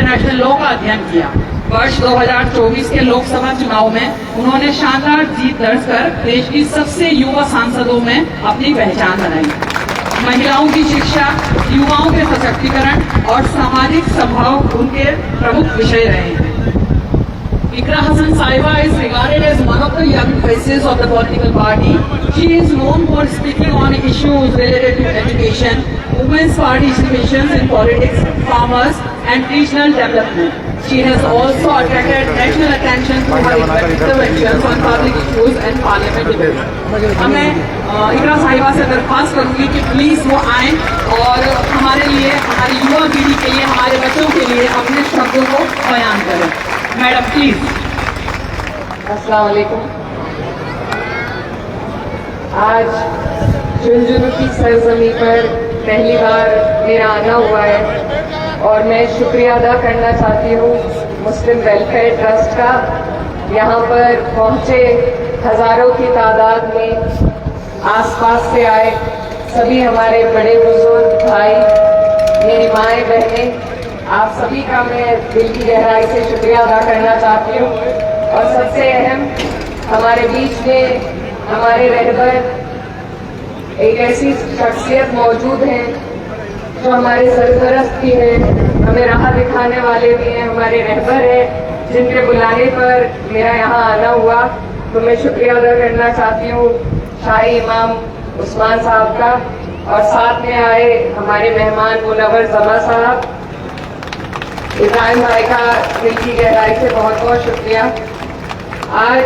International law का अध्ययन किया। वर्ष 2024 के लोकसभा चुनाव में उन्होंने शानदार जीत दर्ज कर देश की सबसे युवा सांसदों में अपनी पहचान बनाई। महिलाओं की शिक्षा, युवाओं के सशक्तिकरण और सामाजिक समभाव उनके प्रमुख विषय रहे हैं। Iqra Hasan Sahiba is regarded as one of the young faces of the political party. She is known for speaking on issues related to education, women's participation in politics, farmers, and regional development. She has also attracted national attention through her interventions on public issues and parliament debates. मैं इकरा साहिबा से दरख्वास्त करूंगी कि please वो आए और हमारे लिए, हमारी युवा पीढ़ी के लिए, हमारे बच्चों के लिए अपने शब्दों को बयान करें। Madam please. अस्सलाम वालेकुम। आज झुंझुनू की सरजमी पर पहली बार मेरा आना हुआ है और मैं शुक्रिया अदा करना चाहती हूँ मुस्लिम वेलफेयर ट्रस्ट का। यहाँ पर पहुँचे हजारों की तादाद में आसपास से आए सभी हमारे बड़े बुजुर्ग भाई, मेरी माएँ बहनें, आप सभी का मैं दिल की गहराई से शुक्रिया अदा करना चाहती हूँ। और सबसे अहम, हमारे बीच में हमारे रहबर एक ऐसी शख्सियत मौजूद है जो हमारे सरपरस्त भी हैं, हमें राह दिखाने वाले भी हैं, हमारे रहबर हैं जिनके बुलाने पर मेरा यहाँ आना हुआ। तो मैं शुक्रिया अदा करना चाहती हूँ शाही इमाम उस्मान साहब का, और साथ में आए हमारे मेहमान मुनव्वर जमा साहब, इब्राहिम भाई का दिल की गहराई से बहुत बहुत शुक्रिया। आज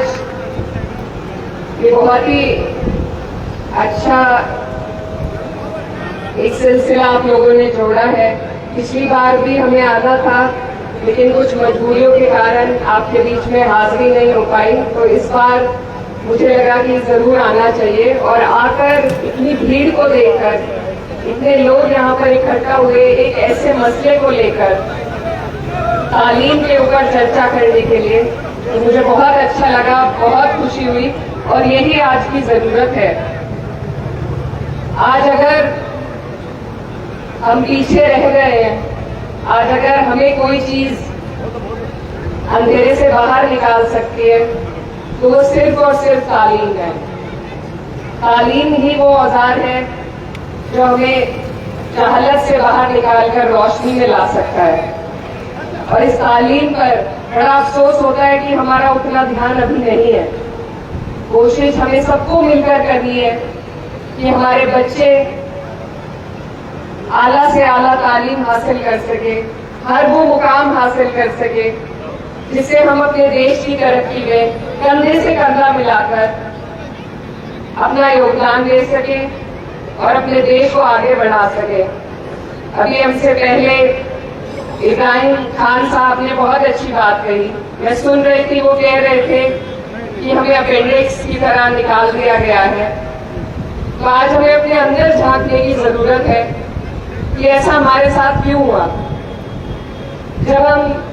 ये बहुत ही अच्छा एक सिलसिला आप लोगों ने जोड़ा है। पिछली बार भी हमें आना था लेकिन कुछ मजबूरियों के कारण आपके बीच में हाजिरी नहीं हो पाई, तो इस बार मुझे लगा कि जरूर आना चाहिए। और आकर इतनी भीड़ को देखकर, इतने लोग यहाँ पर इकट्ठा हुए एक ऐसे मसले को लेकर, तालीम के ऊपर चर्चा करने के लिए, तो मुझे बहुत अच्छा लगा, बहुत खुशी हुई। और यही आज की जरूरत है। आज अगर हम पीछे रह गए हैं, आज अगर हमें कोई चीज अंधेरे से बाहर निकाल सकती है तो वो सिर्फ और सिर्फ तालीम है। तालीम ही वो औजार है जो हमें जहालत से बाहर निकालकर रोशनी में ला सकता है। और इस तालीम पर बड़ा अफसोस होता है कि हमारा उतना ध्यान अभी नहीं है। कोशिश हमें सबको मिलकर करनी है कि हमारे बच्चे आला से आला तालीम हासिल कर सके, हर वो मुकाम हासिल कर सके जिससे हम अपने देश की तरक्की में कंधे से कंधा मिलाकर अपना योगदान दे सके और अपने देश को आगे बढ़ा सके। अभी हमसे पहले इब्राहिम खान साहब ने बहुत अच्छी बात कही, मैं सुन रही थी, वो कह रहे थे कि हमें अपेंडिक्स की तरह निकाल दिया गया है। तो आज हमें अपने अंदर झांकने की जरूरत है कि ऐसा हमारे साथ क्यों हुआ। जब हम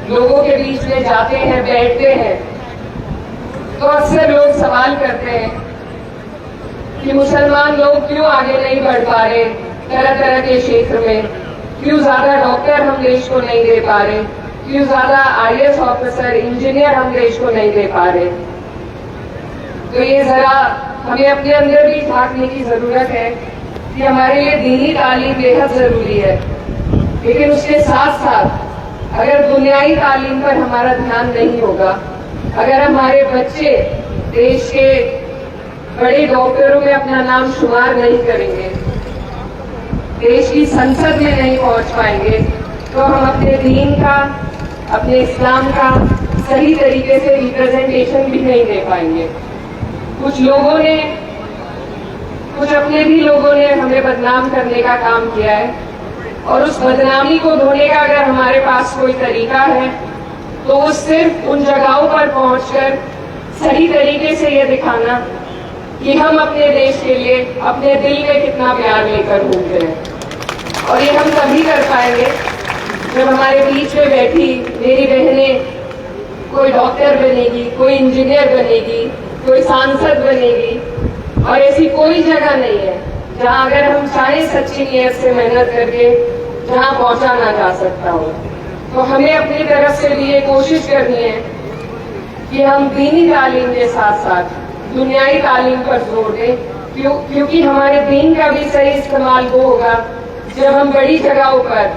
लोगों के बीच में जाते हैं, बैठते हैं, तो अक्सर लोग सवाल करते हैं कि मुसलमान लोग क्यों आगे नहीं बढ़ पा रहे तरह तरह के क्षेत्र में, क्यों ज्यादा डॉक्टर हम देश को नहीं दे पा रहे, क्यों ज्यादा IAS ऑफिसर, इंजीनियर हम देश को नहीं दे पा रहे। तो ये जरा हमें अपने अंदर भी झांकने की जरूरत है कि हमारे लिए दीनी तालीम बेहद जरूरी है, लेकिन उसके साथ साथ अगर दुनियाई तालीम पर हमारा ध्यान नहीं होगा, अगर हमारे बच्चे देश के बड़े डॉक्टरों में अपना नाम शुमार नहीं करेंगे, देश की संसद में नहीं पहुंच पाएंगे, तो हम अपने दीन का, अपने इस्लाम का सही तरीके से रिप्रेजेंटेशन भी नहीं दे पाएंगे। कुछ लोगों ने, कुछ अपने भी लोगों ने हमें बदनाम करने का काम किया है, और उस बदनामी को धोने का अगर हमारे पास कोई तरीका है तो वो सिर्फ उन जगहों पर पहुंचकर सही तरीके से ये दिखाना कि हम अपने देश के लिए अपने दिल में कितना प्यार लेकर घूमते हैं। और ये हम तभी कर पाएंगे जब हमारे बीच में बैठी मेरी बहनें कोई डॉक्टर बनेगी, कोई इंजीनियर बनेगी, कोई सांसद बनेगी। और ऐसी कोई जगह नहीं है जहां अगर हम चाहे सच्ची नीयत से मेहनत करके जहां पहुंचा ना जा सकता हो। तो हमें अपनी तरफ से भी ये कोशिश करनी है कि हम दीनी तालीम के साथ साथ दुनियाई तालीम पर जोर दें, क्योंकि हमारे दीन का भी सही इस्तेमाल वो होगा जब हम बड़ी जगहों पर,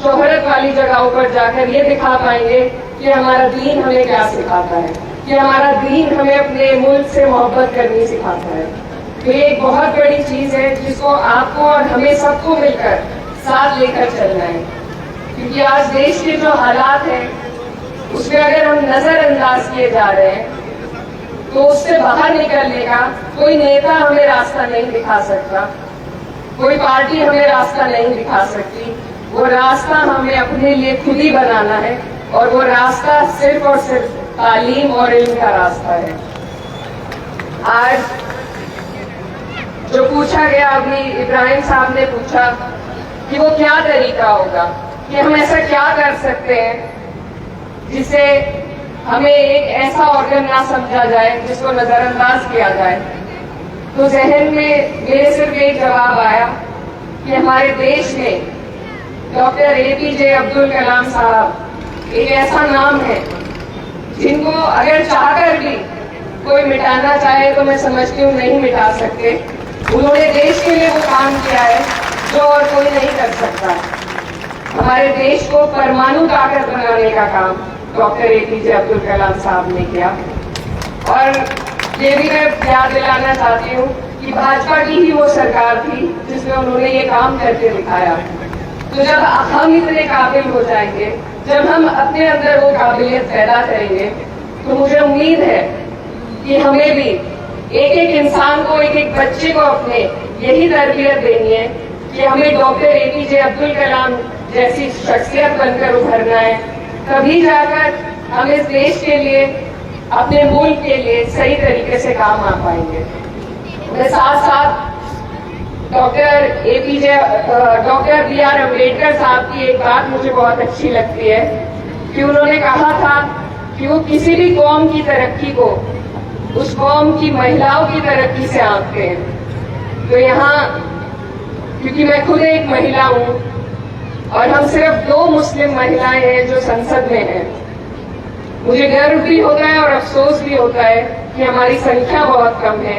शोहरत वाली जगहों पर जाकर ये दिखा पाएंगे कि हमारा दीन हमें क्या सिखाता है, कि हमारा दीन हमें अपने मुल्क से मोहब्बत करनी सिखाता है। तो ये एक बहुत बड़ी चीज है जिसको आपको और हमें सबको मिलकर साथ लेकर चलना है, क्योंकि आज देश के जो हालात हैं उसमें अगर हम नजरअंदाज किए जा रहे हैं तो उससे बाहर निकलने का कोई नेता हमें रास्ता नहीं दिखा सकता, कोई पार्टी हमें रास्ता नहीं दिखा सकती। वो रास्ता हमें अपने लिए खुद ही बनाना है, और वो रास्ता सिर्फ और सिर्फ तालीम और इल्म का रास्ता है। आज जो पूछा गया, अभी इब्राहिम साहब ने पूछा कि वो क्या तरीका होगा, कि हम ऐसा क्या कर सकते हैं जिससे हमें एक ऐसा ऑर्गन ना समझा जाए जिसको नजरअंदाज किया जाए। तो जहन में मेरे सिर्फ एक जवाब आया कि हमारे देश में डॉक्टर APJ अब्दुल कलाम साहब एक ऐसा नाम है जिनको अगर चाहकर भी कोई मिटाना चाहे तो मैं समझती हूँ नहीं मिटा सकते। उन्होंने देश के लिए वो काम किया है जो और कोई नहीं कर सकता। हमारे देश को परमाणु ताकत बनाने का काम डॉक्टर APJ अब्दुल कलाम साहब ने किया। और ये भी मैं याद दिलाना चाहती हूँ कि भाजपा की ही वो सरकार थी जिसमें उन्होंने ये काम करके दिखाया। तो जब हम इतने काबिल हो जाएंगे, जब हम अपने अंदर वो काबिलियत पैदा करेंगे, तो मुझे उम्मीद है कि हमें भी एक एक इंसान को, एक एक बच्चे को अपने यही तरबियत देनी है कि हमें डॉक्टर APJ अब्दुल कलाम जैसी शख्सियत बनकर उभरना है। तभी जाकर हम इस देश के लिए, अपने मुल्क के लिए सही तरीके से काम आ पाएंगे। मैं साथ साथ डॉक्टर BR अम्बेडकर साहब की एक बात मुझे बहुत अच्छी लगती है कि उन्होंने कहा था कि वो किसी भी कौम की तरक्की को उस कौम की महिलाओं की तरक्की से आंकते हैं। तो यहाँ, क्योंकि मैं खुद एक महिला हूँ और हम सिर्फ 2 मुस्लिम महिलाएं हैं जो संसद में हैं, मुझे गर्व भी होता है और अफसोस भी होता है कि हमारी संख्या बहुत कम है।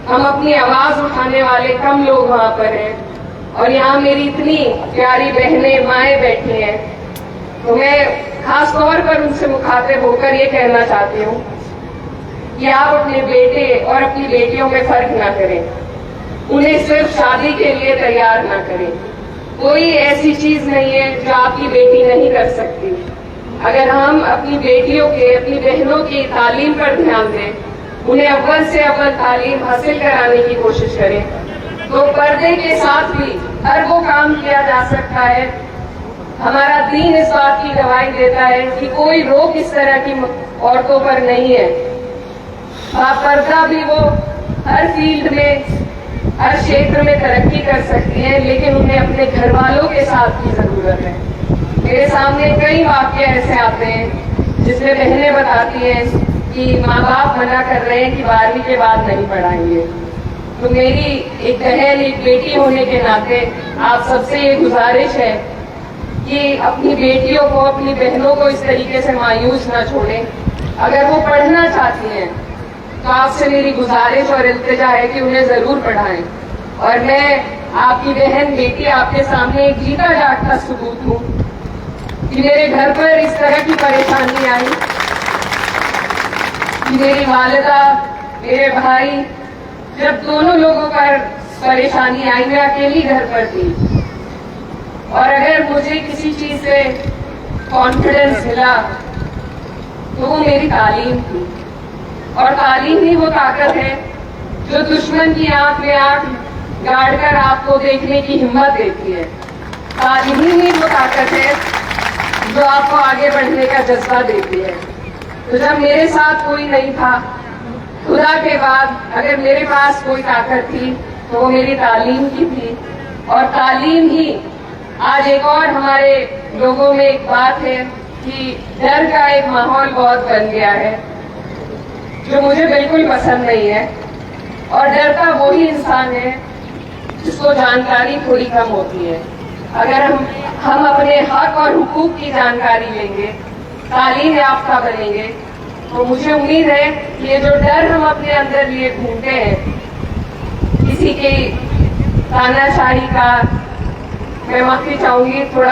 हम अपनी आवाज उठाने वाले कम लोग वहां पर हैं, और यहाँ मेरी इतनी प्यारी बहनें, माएं बैठी हैं। तो मैं खास तौर पर उनसे मुखातिब होकर ये कहना चाहती हूँ कि आप अपने बेटे और अपनी बेटियों में फर्क ना करें, उन्हें सिर्फ शादी के लिए तैयार ना करें। कोई ऐसी चीज नहीं है जो आपकी बेटी नहीं कर सकती। अगर हम अपनी बेटियों के, अपनी बहनों की तालीम पर ध्यान दें, उन्हें अव्वल से अव्वल तालीम हासिल कराने की कोशिश करें, तो पर्दे के साथ भी हर वो काम किया जा सकता है। हमारा दीन इस बात की गवाही देता है कि कोई रोक इस तरह की औरतों पर नहीं है। पर्दा भी वो हर फील्ड में, हर क्षेत्र में तरक्की कर सकती है, लेकिन उन्हें अपने घर वालों के साथ की जरूरत है। मेरे सामने कई वाक्य ऐसे आते हैं जिसमें बहनें बताती हैं कि माँ बाप मना कर रहे हैं कि 12वीं के बाद नहीं पढ़ाएंगे। तो मेरी एक बहन, एक बेटी होने के नाते आप सबसे ये गुजारिश है कि अपनी बेटियों को, अपनी बहनों को इस तरीके से मायूस ना छोड़ें। अगर वो पढ़ना चाहती हैं तो आपसे मेरी गुजारिश और इल्तिजा है कि उन्हें जरूर पढ़ाएं। और मैं आपकी बहन, बेटी, आपके सामने एक जीता जागता सबूत हूँ कि मेरे घर पर इस तरह की परेशानी आई कि मेरी वालिदा, मेरे भाई, जब दोनों लोगों पर परेशानी आई, मैं अकेली घर पर थी। और अगर मुझे किसी चीज से कॉन्फिडेंस मिला तो वो मेरी तालीम थी। और तालीम ही वो ताकत है जो दुश्मन की आंख में आंख गाड़कर आपको देखने की हिम्मत देती है। तालीम ही वो ताकत है जो आपको आगे बढ़ने का जज्बा देती है। तो जब मेरे साथ कोई नहीं था, खुदा के बाद अगर मेरे पास कोई ताकत थी तो वो मेरी तालीम की थी। और तालीम ही आज एक और हमारे लोगों में एक बात है कि डर का एक माहौल बहुत बन गया है जो मुझे बिल्कुल पसंद नहीं है। और डरता वही इंसान है जिसको जानकारी थोड़ी कम होती है। अगर हम अपने हक और हुकूक की जानकारी लेंगे, तालीम याफ्ता बनेंगे, तो मुझे उम्मीद है कि ये जो डर हम अपने अंदर लिए घूमते हैं किसी की तानाशाही का, मैं माफी चाहूंगी, थोड़ा